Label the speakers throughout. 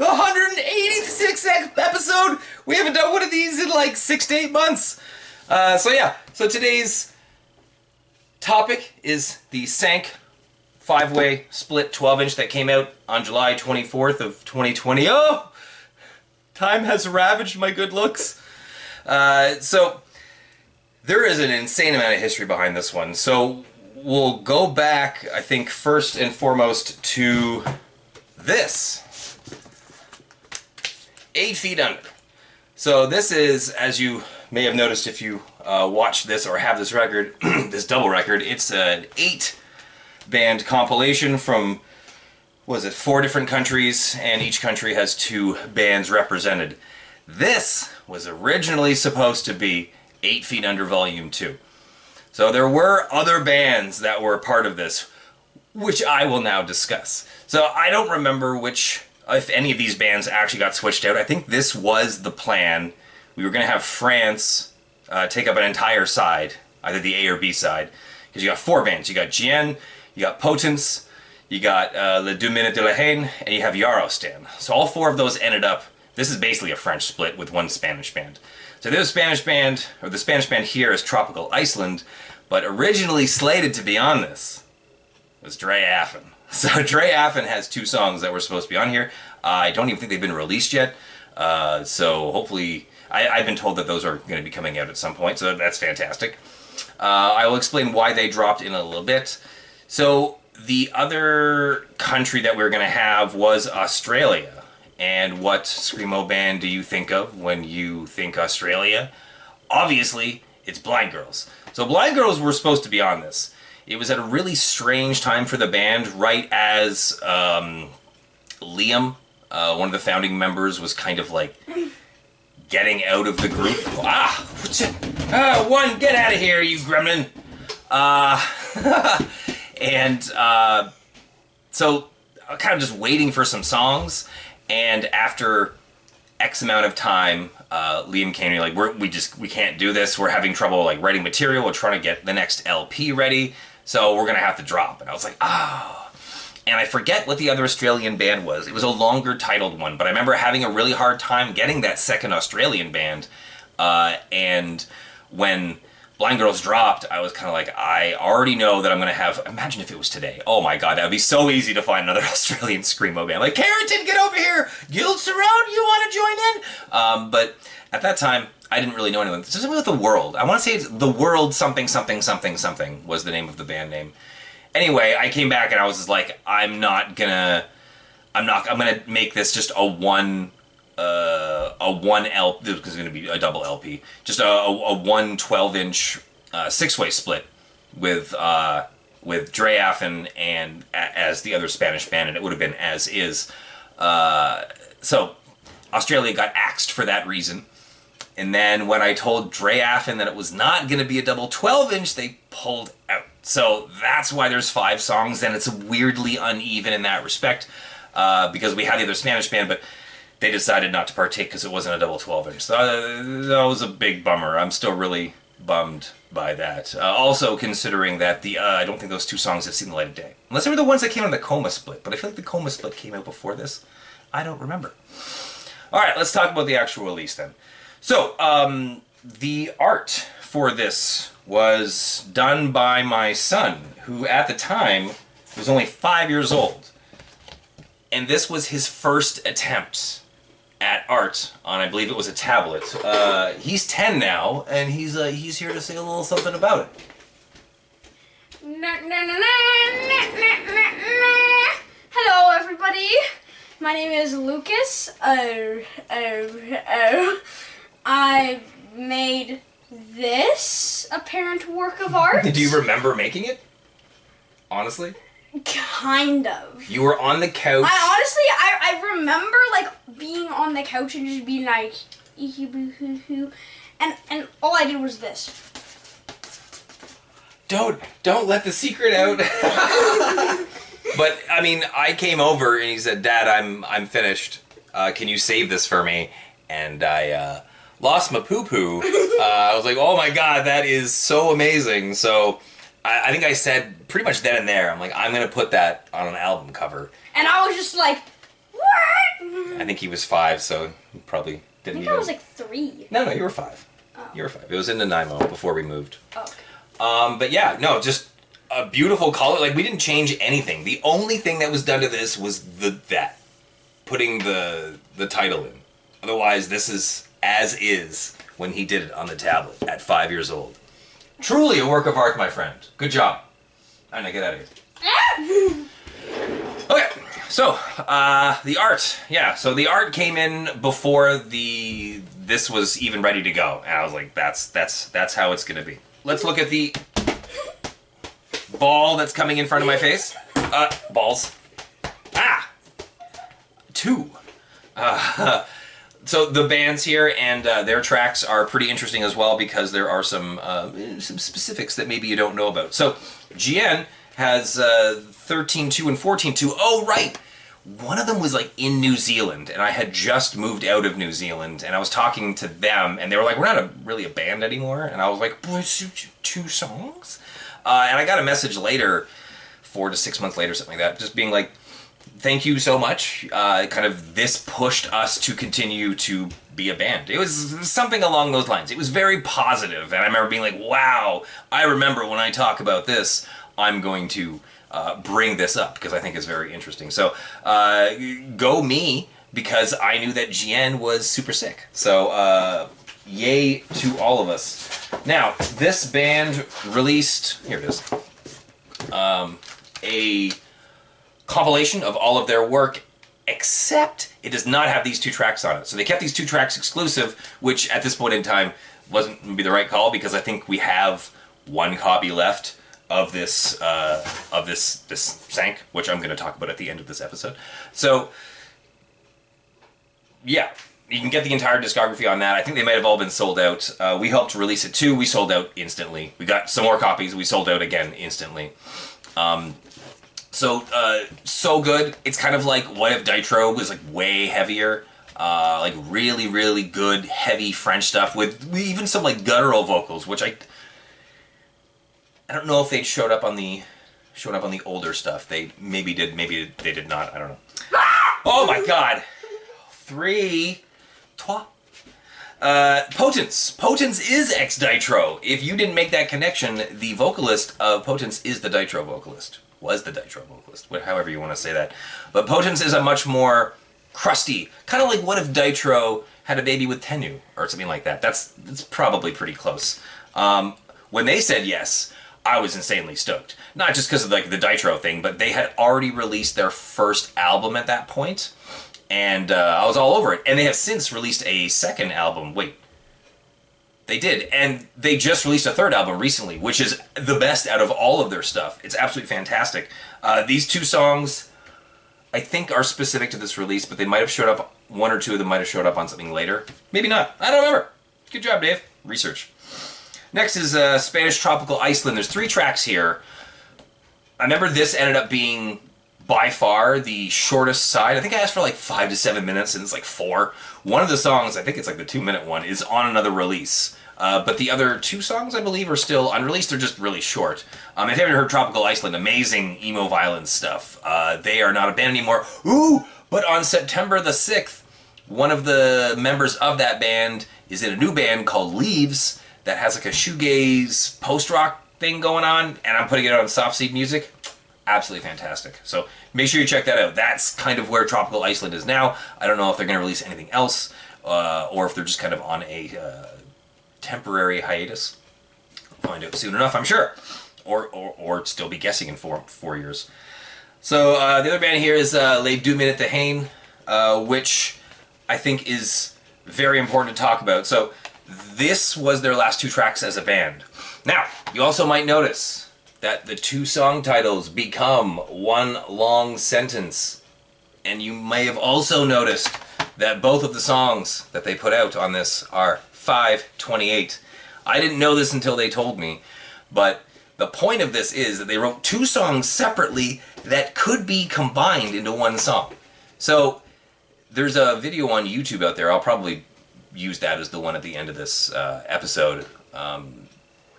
Speaker 1: 186th episode! We haven't done one of these in like 6 to 8 months. So today's topic is the Cinq 5-way split 12-inch that came out on July 24th of 2020. Oh! Time has ravaged my good looks. So there is an insane amount of history behind this one. So we'll go back, I think, first and foremost to this. 8 Feet Under. So this is, as you may have noticed if you watched this or have this record, this double record, it's an 8-band compilation from, what is it, 4 different countries, and each country has 2 bands represented. This was originally supposed to be 8 Feet Under Vol.2. So there were other bands that were a part of this, which I will now discuss. So I don't remember which, if any of these bands actually got switched out. I think this was the plan. We were going to have France take up an entire side, either the A or B side, because you got 4 bands. You got Gien, you got Potence, you got Le 2 Minutes de la Haine, and you have Yarostan. So all 4 of those ended up, this is basically a French split with 1 Spanish band. So this Spanish band, or the Spanish band here is Tropical Iceland, but originally slated to be on this was Dre Affen. So Dre Affen has 2 songs that were supposed to be on here. I don't even think they've been released yet. So hopefully, I've been told that those are going to be coming out at some point, so that's fantastic. I will explain why they dropped in a little bit. So the other country that we were going to have was Australia. And what screamo band do you think of when you think Australia? Obviously, it's Blind Girls. So Blind Girls were supposed to be on this. It was at a really strange time for the band, right as Liam, one of the founding members, was kind of like getting out of the group. One, get out of here, you gremlin. So kind of just waiting for some songs. And after X amount of time, Liam came to me like, we can't do this. We're having trouble like writing material. We're trying to get the next LP ready, so we're gonna have to drop. And I was like, oh. And I forget what the other Australian band was. It was a longer titled one, but I remember having a really hard time getting that second Australian band. And when Blind Girls dropped, I was kind of like, I already know that I'm going to have, imagine if it was today. Oh my god, that would be so easy to find another Australian screamo band. Like, Carrington, get over here! Guild Surround, you want to join in? But at that time, I didn't really know anyone. This is with The World. I want to say it's The World something something something something was the name of the band name. Anyway, I came back and I was just like, I'm gonna make this just a one LP, because it's going to be a double LP, just a 1 12-inch 6-way split with Dre Affen and as the other Spanish band, and it would have been As Is. So Australia got axed for that reason. And then when I told Dre Affen that it was not going to be a double 12-inch, they pulled out. So that's why there's 5 songs, and it's weirdly uneven in that respect, because we had the other Spanish band, but they decided not to partake because it wasn't a double 12-inch. So that was a big bummer. I'm still really bummed by that. Also considering that I don't think those 2 songs have seen the light of day. Unless they were the ones that came on the Coma split, but I feel like the Coma split came out before this. I don't remember. Alright, let's talk about the actual release then. So, the art for this was done by my son, who at the time was only 5 years old. And this was his first attempt at art on, I believe it was a tablet. He's 10 now, and he's here to say a little something about it.
Speaker 2: Hello, everybody. My name is Lucas. I made this apparent work of art.
Speaker 1: Do you remember making it? Honestly?
Speaker 2: Kind of.
Speaker 1: You were on the couch.
Speaker 2: I remember like being on the couch and just being like, and all I did was this.
Speaker 1: Don't let the secret out. But I mean, I came over and he said, "Dad, I'm finished. Can you save this for me?" And I lost my poo-poo. I was like, "Oh my god, that is so amazing!" So I think I said pretty much then and there, I'm like, I'm gonna put that on an album cover.
Speaker 2: And I was just like, what?
Speaker 1: I think he was 5, so he probably didn't
Speaker 2: I think
Speaker 1: even...
Speaker 2: I was like 3.
Speaker 1: No, you were 5.
Speaker 2: Oh.
Speaker 1: You were 5. It was in Nanaimo before we moved.
Speaker 2: Oh, okay.
Speaker 1: But yeah, no, just a beautiful color. Like, we didn't change anything. The only thing that was done to this was putting the title in. Otherwise, this is as is when he did it on the tablet at 5 years old. Truly a work of art, my friend. Good job. I'm gonna get out of here. Okay, so the art. Yeah, so the art came in before this was even ready to go, and I was like, that's how it's gonna be. Let's look at the ball that's coming in front of my face. Balls. 2. So the bands here and their tracks are pretty interesting as well, because there are some specifics that maybe you don't know about. So GN has 13.2 and 14.2. Oh, right! One of them was like in New Zealand, and I had just moved out of New Zealand, and I was talking to them, and they were like, we're not really a band anymore. And I was like, boy, 2 songs? And I got a message later, 4 to 6 months later, something like that, just being like, thank you so much. Kind of this pushed us to continue to be a band. It was something along those lines. It was very positive, and I remember being like, wow, I remember when I talk about this, I'm going to bring this up, because I think it's very interesting. So, go me, because I knew that GN was super sick. So, yay to all of us. Now, this band released, here it is, a compilation of all of their work, except it does not have these 2 tracks on it. So they kept these 2 tracks exclusive, which at this point in time wasn't going to be the right call, because I think we have 1 copy left of this Cinq, which I'm going to talk about at the end of this episode. So yeah, you can get the entire discography on that. I think they might have all been sold out. We helped release it too. We sold out instantly. We got some more copies. We sold out again instantly. So good. It's kind of like what if Ditro was like way heavier, like really, really good, heavy French stuff with even some like guttural vocals, which I don't know if they showed up on the older stuff. They maybe did, maybe they did not. I don't know. Oh my God. 3, trois. Potence. Potence is ex-Ditro. If you didn't make that connection, the vocalist of Potence is the Ditro vocalist. Was the Ditro vocalist, however you want to say that. But Potence is a much more crusty, kind of like what if Ditro had a baby with Tenu, or something like that. That's probably pretty close. When they said yes, I was insanely stoked. Not just because of like the Ditro thing, but they had already released their first album at that point, and I was all over it. And they have since released a second album. Wait. They did, and they just released a 3rd album recently, which is the best out of all of their stuff. It's absolutely fantastic. These 2 songs, I think, are specific to this release, but they might have showed up, 1 or 2 of them might have showed up on something later. Maybe not. I don't remember. Good job, Dave. Research. Next is Spanish Tropical Iceland. There's 3 tracks here. I remember this ended up being by far the shortest side. I think I asked for like 5 to 7 minutes, and it's like 4. One of the songs, I think it's like the 2-minute one, is on another release. But the other 2 songs, I believe, are still unreleased. They're just really short. If you haven't heard Tropical Iceland, amazing emo violence stuff. They are not a band anymore. Ooh! But on September the 6th, one of the members of that band is in a new band called Leaves that has like a shoegaze post-rock thing going on, and I'm putting it on Soft Seed Music. Absolutely fantastic. So make sure you check that out. That's kind of where Tropical Iceland is now. I don't know if they're going to release anything else, or if they're just kind of on a temporary hiatus. We'll find out soon enough, I'm sure. Or still be guessing in 4 years. So the other band here is Les 2 Minutes de Haine, which I think is very important to talk about. So this was their last 2 tracks as a band. Now, you also might notice that the 2 song titles become one long sentence. And you may have also noticed that both of the songs that they put out on this are 5/28. I didn't know this until they told me, but the point of this is that they wrote 2 songs separately that could be combined into one song. So there's a video on YouTube out there. I'll probably use that as the one at the end of this episode,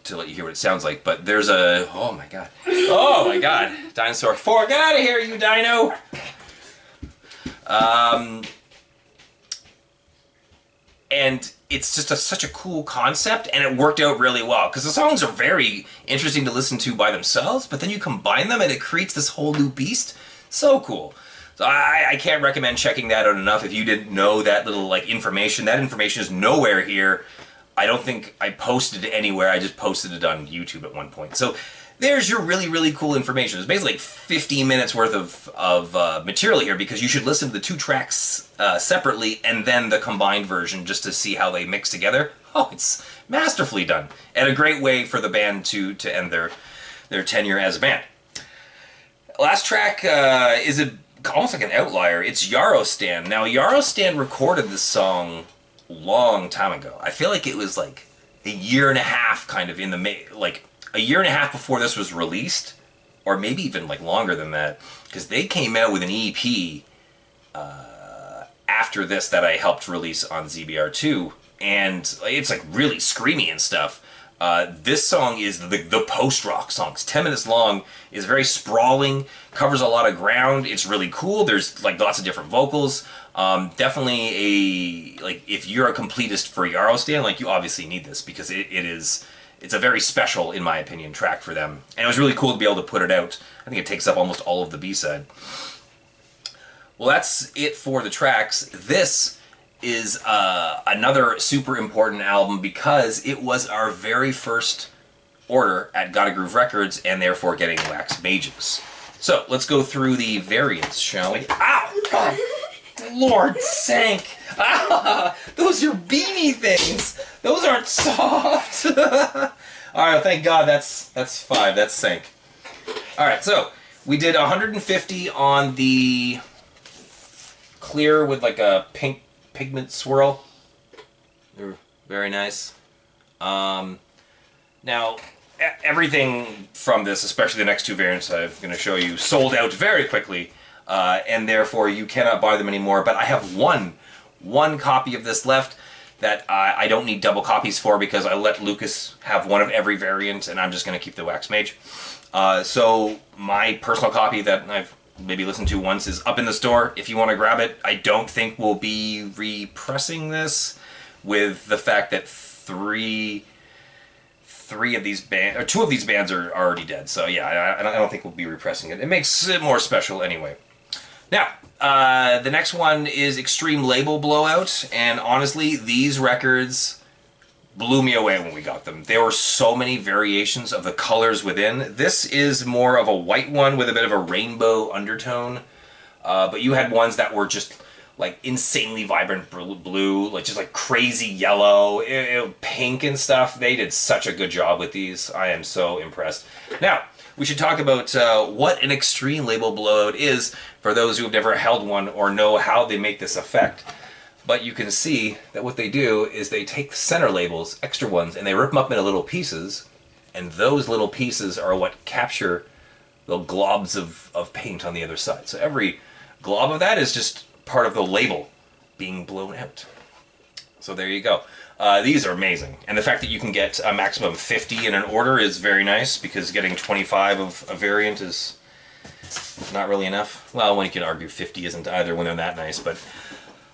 Speaker 1: to let you hear what it sounds like. But there's a... Oh my god. Dinosaur 4, get out of here, you dino! And it's just such a cool concept, and it worked out really well because the songs are very interesting to listen to by themselves, but then you combine them and it creates this whole new beast. So cool. So I can't recommend checking that out enough. If you didn't know that little like information, that information is nowhere here. I don't think I posted it anywhere. I just posted it on YouTube at one point. So there's your really, really cool information. It's basically like 15 minutes worth of material here because you should listen to the 2 tracks separately and then the combined version just to see how they mix together. Oh, it's masterfully done. And a great way for the band to end their tenure as a band. Last track is almost like an outlier. It's Yarostan. Now, Yarostan recorded this song long time ago. I feel like it was like a year and a half kind of in the like a year and a half before this was released, or maybe even like longer than that, because they came out with an EP after this that I helped release on ZBR2, and it's like really screamy and stuff. This song is the post-rock song. It's 10 minutes long, is very sprawling, covers a lot of ground. It's really cool. There's like lots of different vocals. Definitely like if you're a completist for Yarostan, like you obviously need this because it's a very special, in my opinion, track for them. And it was really cool to be able to put it out. I think it takes up almost all of the B-side. Well, that's it for the tracks. This is another super important album because it was our very first order at Gotta Groove Records and therefore getting Wax Mages. So let's go through the variants, shall we? Ow! God! Lord Cinq! Ah! Those are beanie things! Those aren't soft! Alright, thank God that's 5. That's Cinq. Alright, so we did 150 on the clear with like a pink pigment swirl. They're very nice. Now, everything from this, especially the next 2 variants I'm going to show you, sold out very quickly, and therefore you cannot buy them anymore. But I have one copy of this left that I don't need double copies for because I let Lucas have one of every variant, and I'm just going to keep the Wax Mage. So my personal copy that I've maybe listened to once is up in the store if you want to grab it. I don't think we'll be repressing this with the fact that 2 of these bands are already dead. So yeah, I don't think we'll be repressing it. It makes it more special anyway. Now, the next one is Extreme Label Blowout, and honestly, these records blew me away when we got them. There were so many variations of the colors within. This is more of a white one with a bit of a rainbow undertone, but you had ones that were just like insanely vibrant blue, like just like crazy yellow, pink and stuff. They did such a good job with these. I am so impressed. Now, we should talk about what an Extreme Label Blowout is for those who have never held one or know how they make this effect. But you can see that what they do is they take the center labels, extra ones, and they rip them up into little pieces, and those little pieces are what capture the globs of paint on the other side. So every glob of that is just part of the label being blown out. So there you go. These are amazing. And the fact that you can get a maximum of 50 in an order is very nice, because getting 25 of a variant is not really enough. Well, one can argue 50 isn't either when they're that nice, but...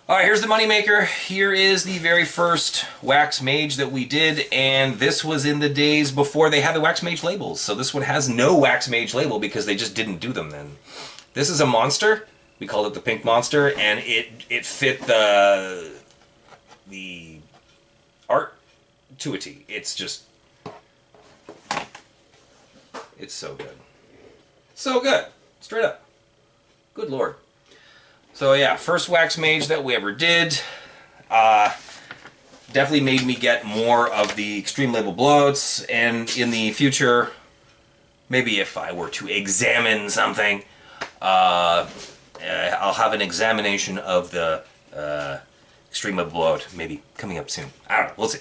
Speaker 1: Alright, here's the moneymaker. Here is the very first Wax Mage that we did, and this was in the days before they had the Wax Mage labels. So this one has no Wax Mage label because they just didn't do them then. This is a monster. We called it the Pink Monster, and it fit the art to a T. It's just... it's so good. So good. Straight up. Good lord. So yeah, first Wax Mage that we ever did. Definitely made me get more of the Extreme Label Blowouts, and in the future, maybe if I were to examine something, I'll have an examination of the Extreme Label Blowout maybe coming up soon. I don't know, we'll see.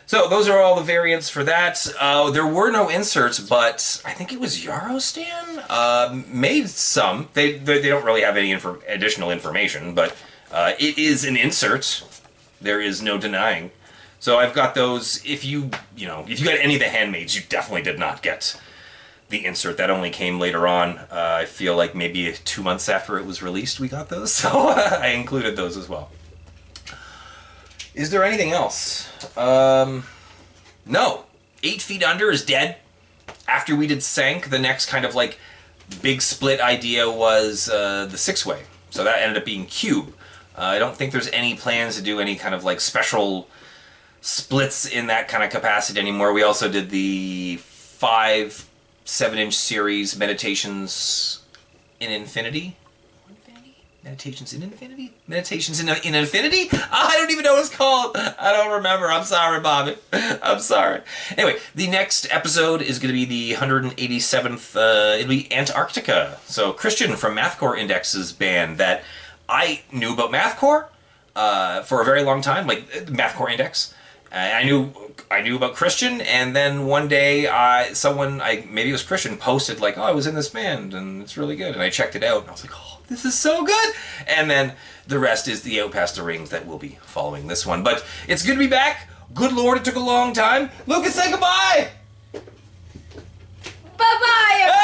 Speaker 1: So those are all the variants for that. There were no inserts, but I think it was Yarostan made some. They don't really have any additional information, but it is an insert. There is no denying. So I've got those. If you got any of the handmaids, you definitely did not get the insert that only came later on. I feel like maybe 2 months after it was released we got those, so I included those as well. Is there anything else? No. 8 Feet Under is dead. After we did Cinq, the next kind of like big split idea was the 6-way. So that ended up being Cube. I don't think there's any plans to do any kind of like special splits in that kind of capacity anymore. We also did the 5 7-inch series Meditations in Infinity. Meditations in Infinity? Meditations in Infinity? I don't even know what it's called. I don't remember. I'm sorry, Bobby. I'm sorry. Anyway, the next episode is going to be the 187th. It'll be Antarctica. So Christian from Mathcore Index's band that I knew about Mathcore for a very long time, like Mathcore Index. I knew about Christian, and then one day maybe it was Christian, posted like, oh, I was in this band and it's really good, and I checked it out and I was like, oh, this is so good. And then the rest is the Out Past the Rings that will be following this one. But it's good to be back. Good Lord, it took a long time. Lucas, say goodbye.
Speaker 2: Bye-bye,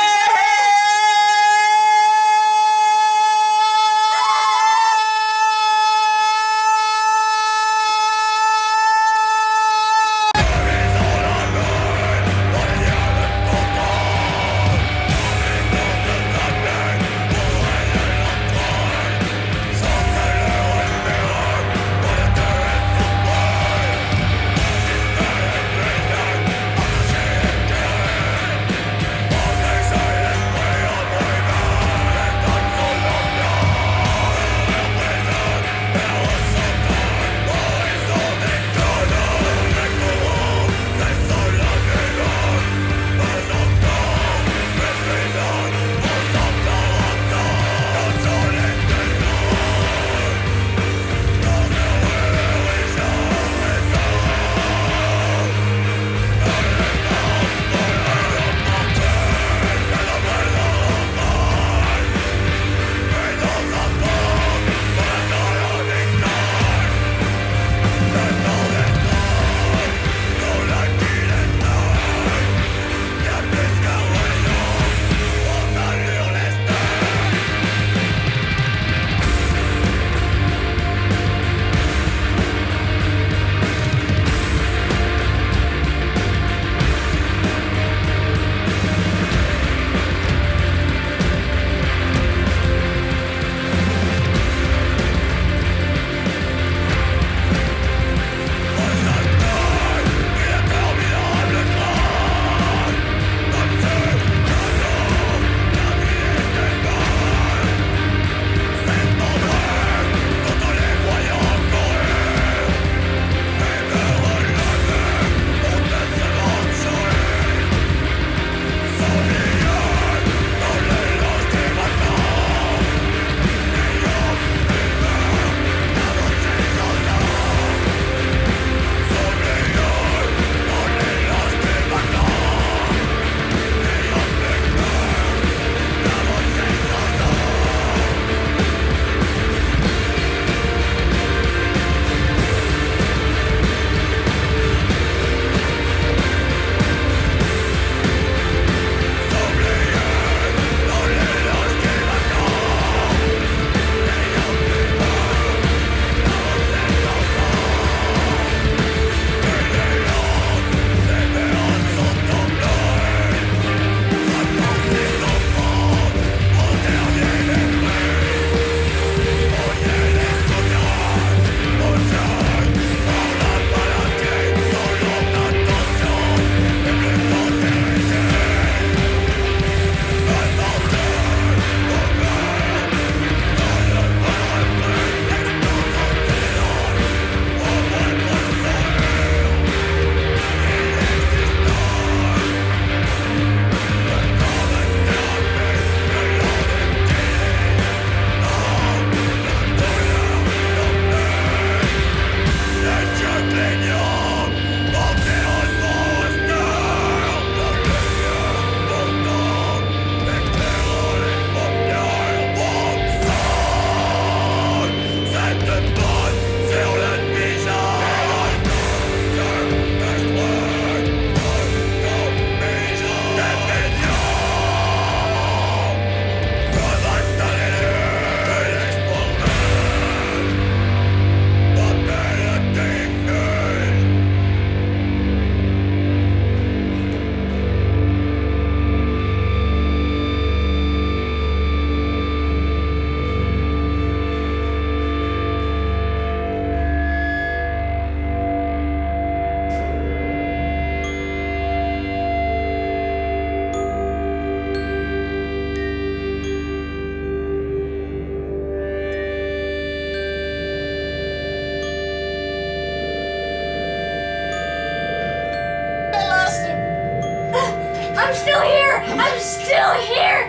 Speaker 2: I'm still here. I'm still here.